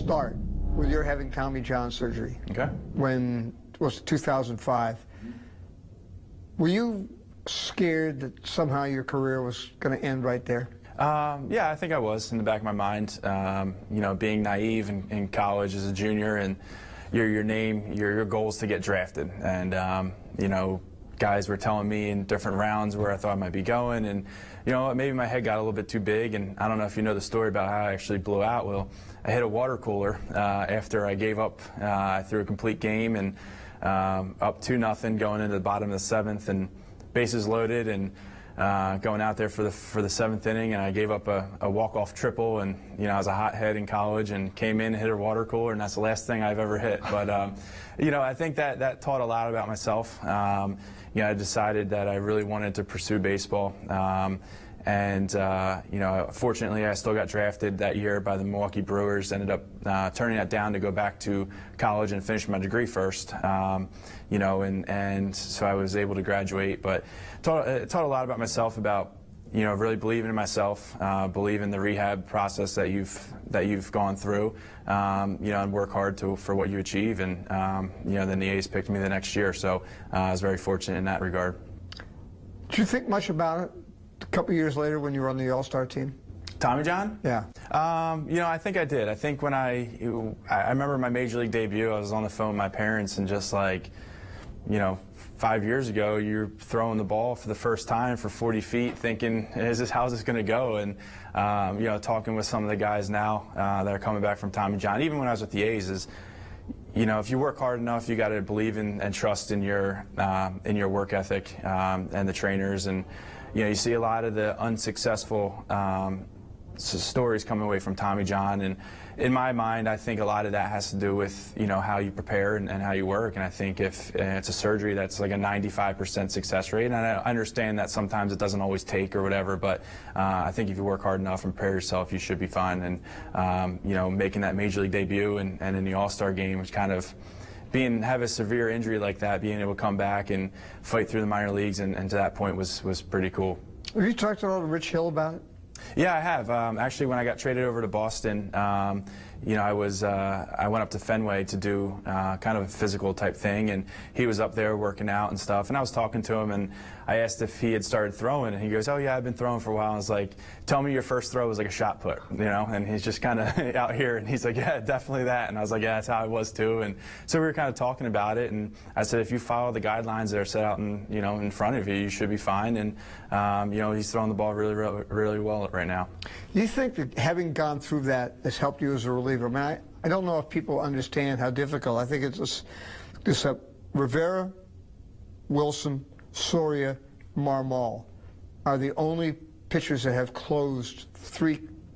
start with your having Tommy John surgery. Okay. When it was 2005. Were you scared that somehow your career was going to end right there? Yeah, I think I was in the back of my mind. You know, being naive in college as a junior, and your goal is to get drafted. And you know, guys were telling me in different rounds where I thought I might be going, and you know, maybe my head got a little bit too big. And I don't know if you know the story about how I actually blew out. Well, I hit a water cooler after I gave up. I threw a complete game and up 2-0 going into the bottom of the 7th, and bases loaded, and going out there for the 7th inning, and I gave up a walk-off triple, and you know, I was a hothead in college and came in and hit a water cooler, and that's the last thing I've ever hit. But you know, I think that taught a lot about myself. You know, I decided that I really wanted to pursue baseball. And you know, fortunately, I still got drafted that year by the Milwaukee Brewers. Ended up turning that down to go back to college and finish my degree first. You know, and so I was able to graduate. But it taught a lot about myself, about, you know, really believing in myself, believe in the rehab process that you've gone through, you know, and work hard for what you achieve. And you know, then the A's picked me the next year, so I was very fortunate in that regard. Did you think much about it a couple years later when you were on the All-Star team? Tommy John? Yeah. You know, I think I did. I think when I remember my major league debut, I was on the phone with my parents, and just like, you know, 5 years ago, you're throwing the ball for the first time for 40 feet, thinking, how's this going to go? And you know, talking with some of the guys now that are coming back from Tommy John, even when I was with the A's, is, you know, if you work hard enough, you got to believe in and trust in your work ethic and the trainers. And you know, you see a lot of the unsuccessful stories coming away from Tommy John, and in my mind, I think a lot of that has to do with, you know, how you prepare and how you work. And I think if it's a surgery that's like a 95% success rate, and I understand that sometimes it doesn't always take or whatever, but I think if you work hard enough and prepare yourself, you should be fine. And you know, making that major league debut and in the All-Star game was kind of have a severe injury like that, being able to come back and fight through the minor leagues, and to that point was pretty cool. Have you talked at all to Rich Hill about it? Yeah, I have. Actually, when I got traded over to Boston, you know, I went up to Fenway to do kind of a physical type thing, and he was up there working out and stuff, and I was talking to him, and I asked if he had started throwing, and he goes, "Oh yeah, I've been throwing for a while." I was like, "Tell me your first throw was like a shot put," you know, and he's just kind of out here, and he's like, "Yeah, definitely that," and I was like, "Yeah, that's how I was too." And so we were kind of talking about it, and I said, if you follow the guidelines that are set out in front of you, you should be fine. And you know, he's throwing the ball really well right now. Do you think that having gone through that has helped you as a reliever? I mean, I don't know if people understand how difficult. I think it's this Rivera, Wilson, Soria, Marmol are the only pitchers that have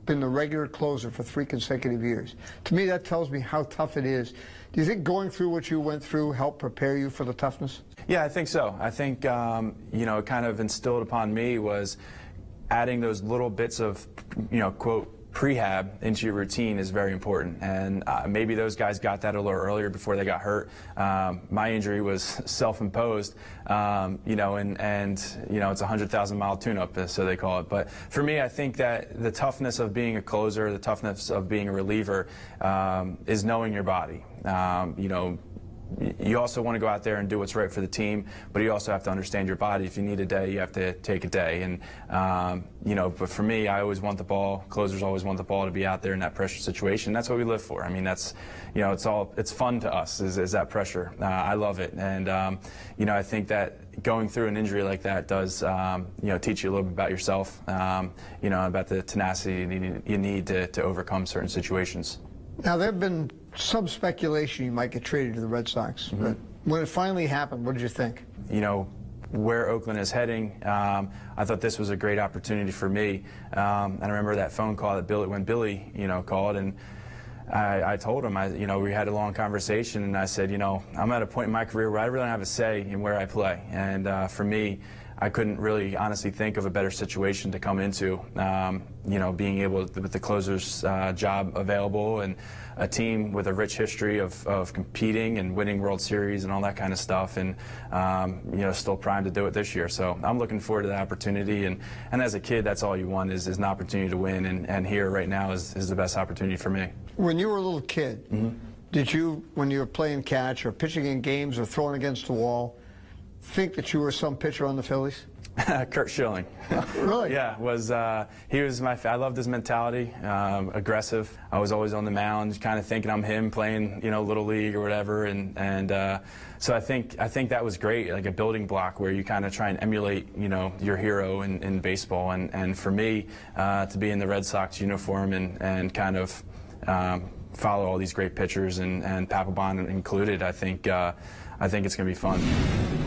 been the regular closer for 3 consecutive years. To me, that tells me how tough it is. Do you think going through what you went through helped prepare you for the toughness? Yeah, I think so. I think you know, it kind of instilled upon me was adding those little bits of, you know, quote, prehab into your routine is very important. And maybe those guys got that a little earlier before they got hurt. My injury was self-imposed, you know, and you know, it's a 100,000-mile tune-up, so they call it. But for me, I think that the toughness of being a closer, the toughness of being a reliever, is knowing your body. You know, you also want to go out there and do what's right for the team, but you also have to understand your body. If you need a day, you have to take a day. And you know, but for me, I always want the ball. Closers always want the ball to be out there in that pressure situation. That's what we live for. I mean, that's, you know, it's fun to us, is that pressure. I love it. And you know, I think that going through an injury like that does you know, teach you a little bit about yourself. You know, about the tenacity you need to overcome certain situations. Now, there have been some speculation you might get traded to the Red Sox, but when it finally happened, what did you think? You know, where Oakland is heading, I thought this was a great opportunity for me. And I remember that phone call that when Billy, you know, called, and I told him, you know, we had a long conversation, and I said, you know, I'm at a point in my career where I really don't have a say in where I play. And for me, I couldn't really honestly think of a better situation to come into. You know, being able to, with the closer's job available and a team with a rich history of competing and winning World Series and all that kind of stuff, and you know, still primed to do it this year. So I'm looking forward to the opportunity, and as a kid, that's all you want is an opportunity to win, and here right now is the best opportunity for me. When you were a little kid, did you, when you were playing catch or pitching in games or throwing against the wall, think that you were some pitcher on the Phillies? Kurt Schilling. Really? Yeah, he was I loved his mentality, aggressive. I was always on the mound, kind of thinking I'm him playing, you know, Little League or whatever, and so I think that was great, like a building block where you kind of try and emulate, you know, your hero in baseball, and for me to be in the Red Sox uniform and kind of follow all these great pitchers and Papelbon included, I think it's going to be fun.